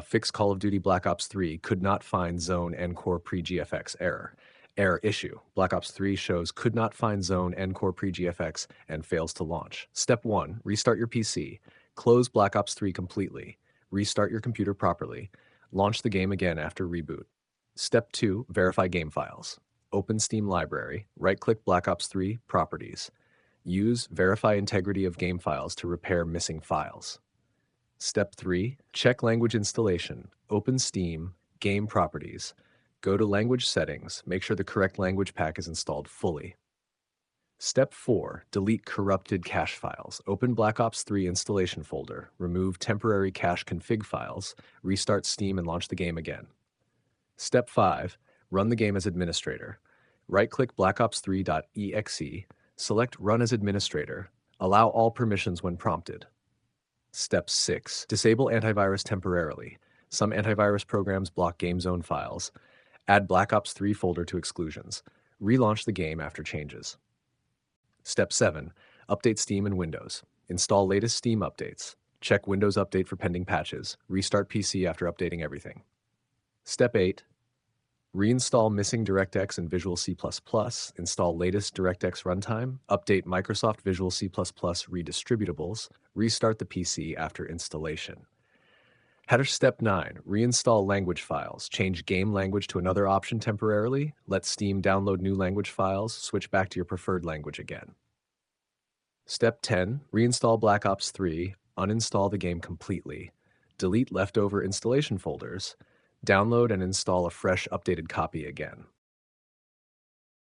Fix Call of Duty Black Ops 3 could not find zone and core pre-GFX error. Error issue. Black Ops 3 shows could not find zone and core pre-GFX and fails to launch. Step 1. Restart your PC. Close Black Ops 3 completely. Restart your computer properly. Launch the game again after reboot. Step 2. Verify game files. Open Steam Library. Right-click Black Ops 3 Properties. Use Verify Integrity of Game Files to repair missing files. Step 3. Check language installation. Open Steam, Game Properties. Go to Language Settings. Make sure the correct language pack is installed fully. Step 4. Delete corrupted cache files. Open Black Ops 3 installation folder. Remove temporary cache config files. Restart Steam and launch the game again. Step 5. Run the game as administrator. Right-click blackops3.exe. Select Run as Administrator. Allow all permissions when prompted. Step 6. Disable antivirus temporarily. Some antivirus programs block game zone files. Add Black Ops 3 folder to exclusions. Relaunch the game after changes. Step 7. Update Steam and Windows. Install latest Steam updates. Check Windows Update for pending patches. Restart PC after updating everything. Step 8. Reinstall missing DirectX and Visual C++. Install latest DirectX runtime. Update Microsoft Visual C++ redistributables. Restart the PC after installation. Header Step 9. Reinstall language files. Change game language to another option temporarily. Let Steam download new language files. Switch back to your preferred language again. Step 10. Reinstall Black Ops 3. Uninstall the game completely. Delete leftover installation folders. Download and install a fresh updated copy again.